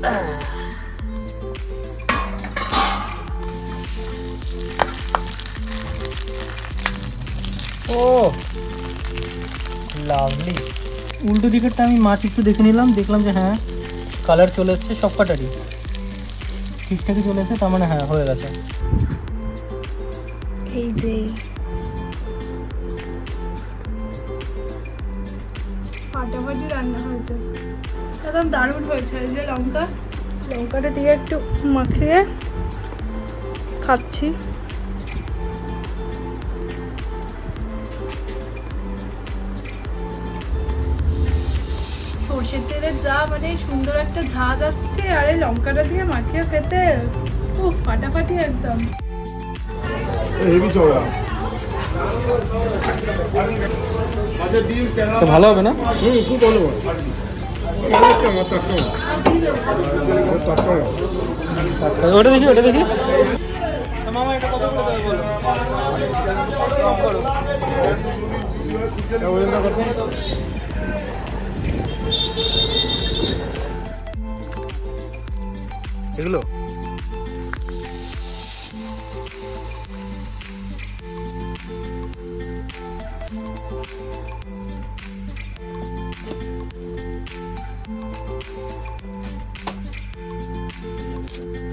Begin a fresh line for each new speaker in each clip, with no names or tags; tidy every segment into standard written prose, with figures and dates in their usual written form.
ও lovely. উল্টো দিকেরটা আমি মাছ একটু দেখে নিলাম, দেখলাম যে হ্যাঁ কালার চলে এসছে সব কটারই ঠিকঠাকই চলে এসেছে, তার মানে হ্যাঁ হয়ে গেছে।
এই যে ফাটাফাটি রান্না হয়েছে, একদম দারুণ হয়েছে। এই যে লঙ্কাটা দিয়ে একটু মাখিয়ে খাচ্ছি। সর্ষের তেলের যা মানে সুন্দর একটা ঝাঁজ আসছে, আর এই লঙ্কাটা দিয়ে মাখিয়ে খেতে ও ফাটাফাটি একদম।
ভালো হবে না?
খুব ভালো।
ওটা দেখি, ওটা দেখি। মামা এটা কত করে দেবে বলো? এগুলো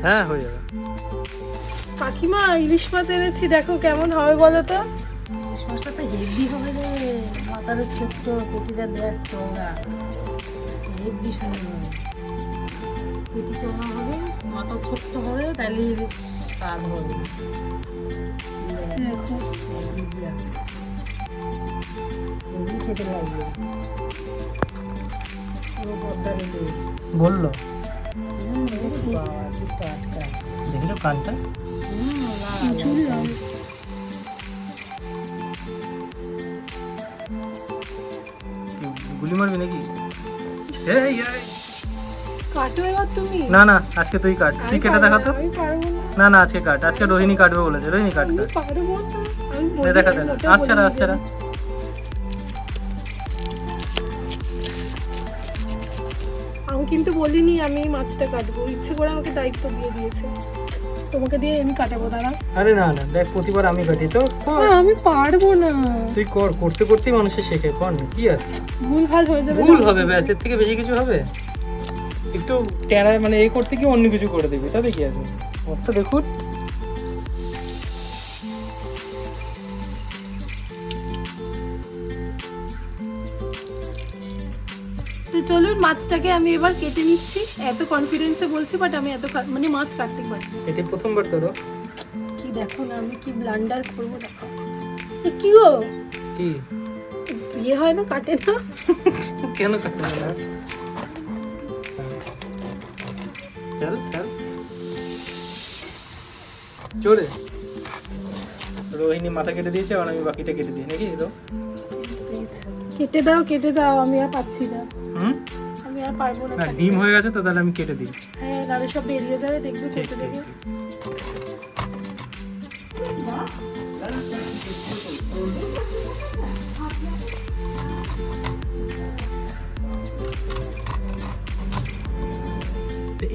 হ্যাঁ হয়ে যাবে।
কাকিমা ইলিশ মাছ এনেছি, দেখো কেমন হবে বলো তো।
ইলিশ মাছটা তো হেভি হবে রে, মাথার ছোট্ট পেটিটা দেখ চওড়া, হেভি সুন্দর। পেটি চওড়া হবে, মাথা ছোট্ট হবে, তাহলে ইলিশ স্বাদ হবে।
দেখো
হেভি খেতে লাগবে, পুরো পদ্মার ইলিশ।
বললো
বাবা কি টাটকা।
দেখলো কানটা? গুলি মারবি নাকি?
কাটো এবার তুমি।
না না আজকে তুই কাট, তুই কেটে দেখা তো।
আমি পারবো
না
না।
না আজকে কাট, আজকে রোহিণী কাটবে বলেছে। রোহিণী কাট
আমি
কাট।
পারবো না। আমি
দেখা দেখা আসছে না, আসছে না।
আমি কিন্তু বলিনি আমি মাছটা কাটবো, ইচ্ছে করে আমাকে দায়িত্ব দিয়ে দিয়েছে। তোমাকে দিয়ে আমি কাটাবো, দাঁড়া।
আরে না না দেখ, প্রতিবার আমি কাটি তো কর।
আমি পারবো না।
তুই কর, করতে করতেই মানুষের শেখে। কর না, কি আছে?
ভুল ভাল হয়ে যাবে।
ভুল হবে ব্যাস, এর থেকে বেশি কিছু হবে? একটু টেরায় মানে এই করতে গিয়ে অন্য কিছু করে দিবি, তাতে কি আছে? ওর তো দেখুন
তো চলুন মাছটাকে আমি এবার কেটে নিচ্ছি। এত কনফিডেন্সে বলছি, বাট আমি মানে মাছ কাটতে পারি।
এটি প্রথমবার তোর?
কি দেখো না আমি কি ব্লান্ডার করবো, দেখো। কি গো,
কি
বিয়ে হয় না কাটে না?
কেন কাটবে না? চল চল চলে। রোহিণী মাথা কেটে দিয়েছে, আর আমি বাকিটা কেটে দিই নাকি?
কেটে দাও, আমি আর পাচ্ছি না। আমি আর পারবো না।
না ডিম হয়ে গেছে তো, তাহলে আমি কেটে দিই।
হ্যাঁ নাহলে সব বেরিয়ে যাবে, দেখবে কেটে দেবে।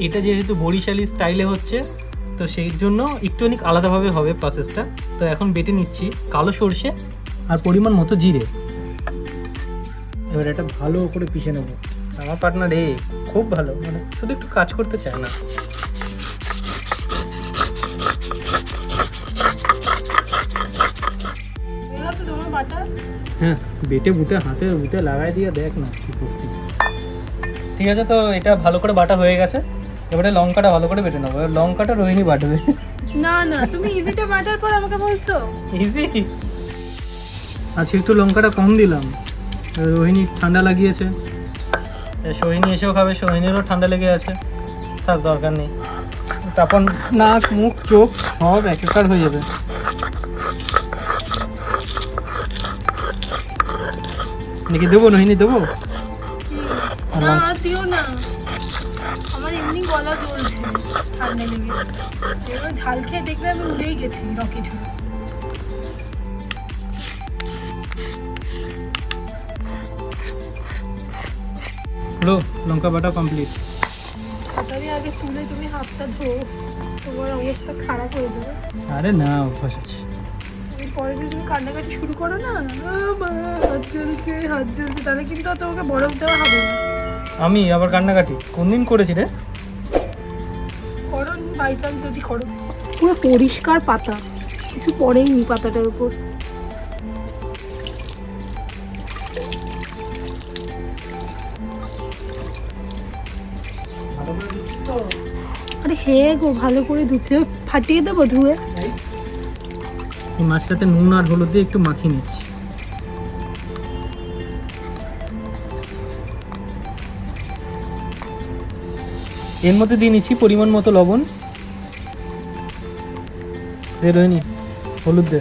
এটা যেহেতু বরিশালি স্টাইলে হচ্ছে, তো সেই জন্য একটুখানি আলাদাভাবে হবে প্রসেসটা। তো এখন বেটে নিচ্ছি কালো সর্ষে আর পরিমাণ মতো জিরে। এবার এটা ভালো করে পিষে নেব। আমার পার্টনার খুব ভালো, মানে শুধু একটু কাজ করতে চায় না। হ্যাঁ বেটে বুটে হাতে বুটে লাগাই দিয়ে দেখ না কি করছি। ঠিক আছে, তো এটা ভালো করে বাটা হয়ে গেছে। এবারে লঙ্কাটা ভালো করে বেটে নেবো। লঙ্কাটা রোহিণী বাটবে।
না না, তুমি ইজিটা বাটার পর আমাকে বলছো
ইজি। আজকে একটু লঙ্কাটা কম দিলাম, রোহিণী ঠান্ডা লাগিয়েছে। সোহিনী এসেও খাবে, সোহিনীরও ঠান্ডা লেগে আছে। তার দরকার নেই, তারপর নাক মুখ চোখ সব একাকার হয়ে যাবে। নাকি দেবো রোহিণী, দেবো?
না দিও না, আমার এমনি গলা জ্বলছে ঠান্ডা লেগে। এবার ঝাল খেয়ে দেখবে আমি উড়েই গেছি রকেট হয়ে।
লো লঙ্কা বাটা কমপ্লিট।
তাড়াতাড়ি তুলে তুমি হাতটা ধো, তোমার অবস্থা খারাপ হয়ে যাবে।
আরে না, অভ্যাস আছে।
তুমি পরে যদি তুমি কান্নাকাটি শুরু করো না, হাত জ্বলছে হাত জ্বলছে, তাহলে কিন্তু আর তোমাকে বরফ দেওয়া হবে না।
আমি আবার কান্নাকাটি কোনদিন করেছি রে?
করো বাই চান্স যদি করো। পুরো পরিষ্কার পাতা, কিছু পড়েইনি পাতাটার উপর। আরে হ্যাঁ গো, ভালো করে ধুচ্ছে, ফাটিয়ে দেবো ধুয়ে।
এই মাছটাতে নুন আর হলুদ দিয়ে একটু মাখিয়ে নিচ্ছি। এর মধ্যে দিয়ে নিচ্ছি পরিমাণ মতো লবণ, বের হয়নি, হলুদ দে।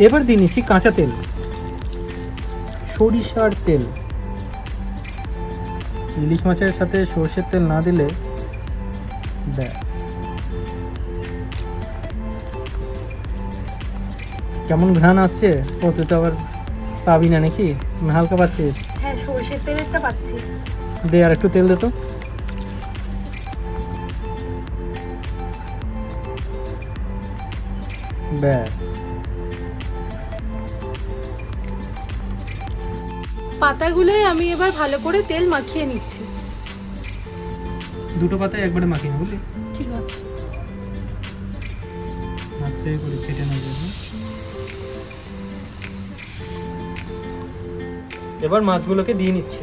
এবার দিয়ে নিচ্ছি কাঁচা তেল, সরিষার তেল। ইলিশ মাছের সাথে সরষের তেল না দিলে ব্যাস। কেমন ঘ্রাণ আসছে? ও তুই তো আবার পাবি না নাকি? না হালকা পাচ্ছিস?
হ্যাঁ, সরষের তেলেরটা পাচ্ছি।
দে আর একটু তেল দে তো। ব্যাস।
পাতাগুলোই আমি এবার ভালো করে তেল মাখিয়ে নিচ্ছি।
দুটো পাতায় একবারে মাখিয়ে নি, বুঝলি?
ঠিক আছে।
আস্তে করে কেটে নেব। এবার মাছগুলোকে দিয়ে নিচ্ছে।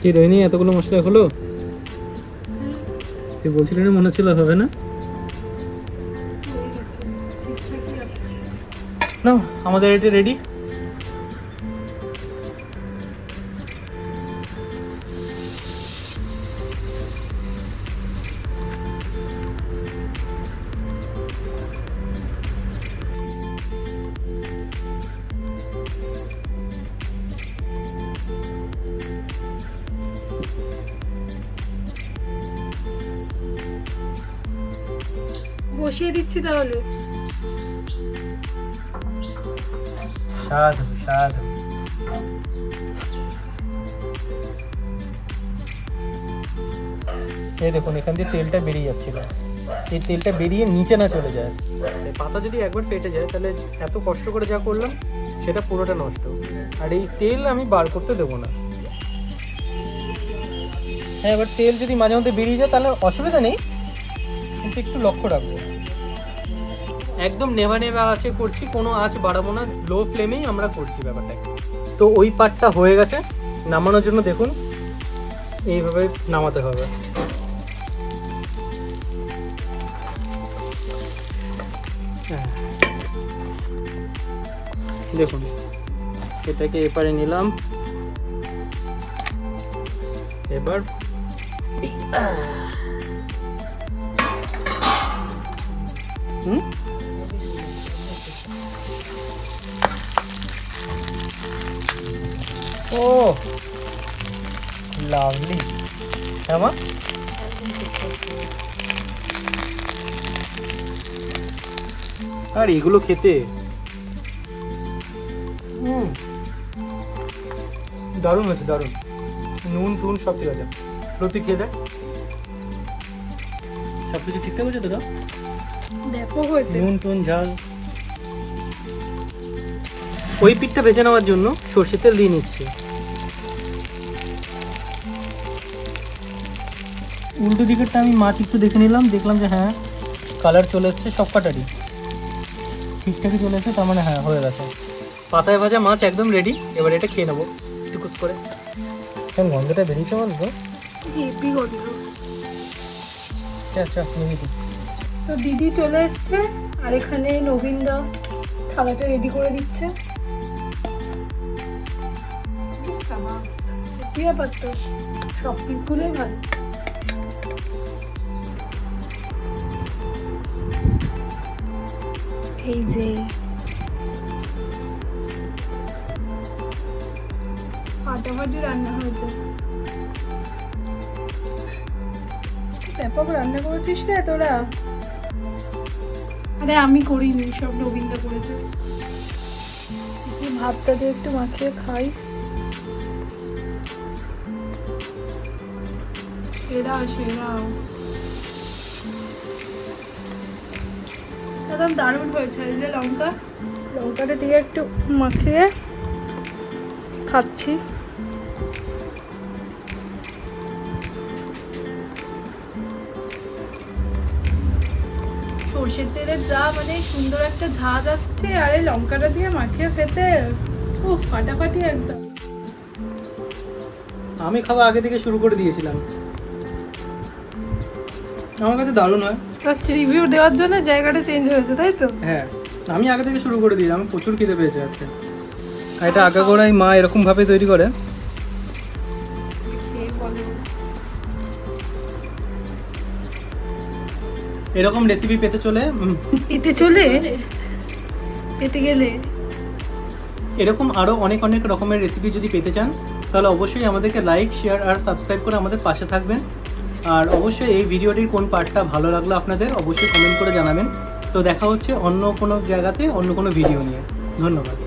কি রইনি এতগুলো মশলা হলো? তুই বলছিলি না মনে হচ্ছিল হবে না?
হয়ে গেছে, ঠিকঠাকই আছে।
না, আমাদের এটা রেডি।
বসিয়ে দিচ্ছি তাহলে।
সাধু সাধু। এই দেখুন, এখান দিয়ে তেলটা বেরিয়ে যাচ্ছিল। এই তেলটা বেরিয়ে নিচে না চলে যায়। এই পাতা যদি একবার ফেটে যায় তাহলে এত কষ্ট করে যা করলাম সেটা পুরোটা নষ্ট। আর এই তেল আমি বার করতে দেবো না। হ্যাঁ, এবার তেল যদি মাঝে মধ্যে বেরিয়ে যায় তাহলে অসুবিধা নেই, কিন্তু একটু লক্ষ্য রাখবো। একদম নেভা নেভা আঁচে করছি, কোনো আঁচ বাড়াবো না, লো ফ্লেমেই আমরা করছি ব্যাপারটাকে। তো ওই পার্টটা হয়ে গেছে। নামানোর জন্য দেখুন এইভাবে নামাতে হবে। হ্যাঁ, দেখুন এটাকে এপারে নিলাম। এবার ও লাভলি। হ্যাঁ মা, আর এগুলো খেতে দারুণ হয়েছে, দারুণ। নুন টুন সব ঠিক আছে। প্রতি খেয়ে দেখ, সব কিছু ঠিকঠাক হয়েছে তো?
ব্যাপক হয়েছে।
নুন টুন ঝাল। ওই পিঠটা ভেজে নেওয়ার জন্য সরষের তেল দিয়ে নিচ্ছি। উল্টো দিকেরটা আমি মাছ একটু দেখে নিলাম, দেখলাম যে হ্যাঁ কালার চলে এসছে সব কটারই, ঠিকঠাকই চলে এসছে, তার মানে হ্যাঁ হয়ে গেছে। পাতায় ভাজা মাছ একদম রেডি। এবার এটা খেয়ে নেবো টুকুস করে। কেমন গন্ধটা বেরিয়েছে বল তো?
হেভি গন্ধ।
আচ্ছা নিবি তুই।
তো দিদি চলে এসছে, আর এখানে নবীনদা থালাটা রেডি করে দিচ্ছে। ব্যাপার তো, সব পিসগুলোই ভালো। এই যে ফাটাফাটি রান্না হয়েছে। ব্যাপক রান্না করেছিস রে তোরা। আরে আমি করিনি, সব নবীনদা করেছে। ভাতটা দিয়ে একটু মাখিয়ে খাই। সেরা সেরা, একদম দারুণ হয়েছে। এই যে লঙ্কাটা দিয়ে একটু মাখিয়ে খাচ্ছি। সর্ষের তেলের যা মানে সুন্দর একটা ঝাঁজ আসছে, আর এই লঙ্কাটা দিয়ে মাখিয়ে খেতে ফাটাফাটি একদম।
আমি খাওয়া আগে থেকে শুরু করে দিয়েছিলাম, আমার কাছে দারুণ হয়।
জাস্ট রিভিউ দেওয়ার জন্য জায়গাটা চেঞ্জ হয়েছে, তাই তো?
হ্যাঁ, আমি আগে থেকে শুরু করে দিই, আমি প্রচুর খিদে পেয়েছে আজকে। আর এটা আগাগোড়াই মা এরকম ভাবে তৈরি করে।
খেয়ে বলো।
এরকম রেসিপি পেতে
গেলে
এরকম আরও অনেক অনেক রকমের রেসিপি যদি পেতে চান, তাহলে অবশ্যই আমাদেরকে লাইক, শেয়ার আর সাবস্ক্রাইব করে আমাদের পাশে থাকবেন। আর অবশ্যই এই ভিডিওটির কোন পার্টটা ভালো লাগলো আপনাদের অবশ্যই কমেন্ট করে জানাবেন। তো দেখা হচ্ছে অন্য কোনো জায়গাতে অন্য কোনো ভিডিও নিয়ে। ধন্যবাদ।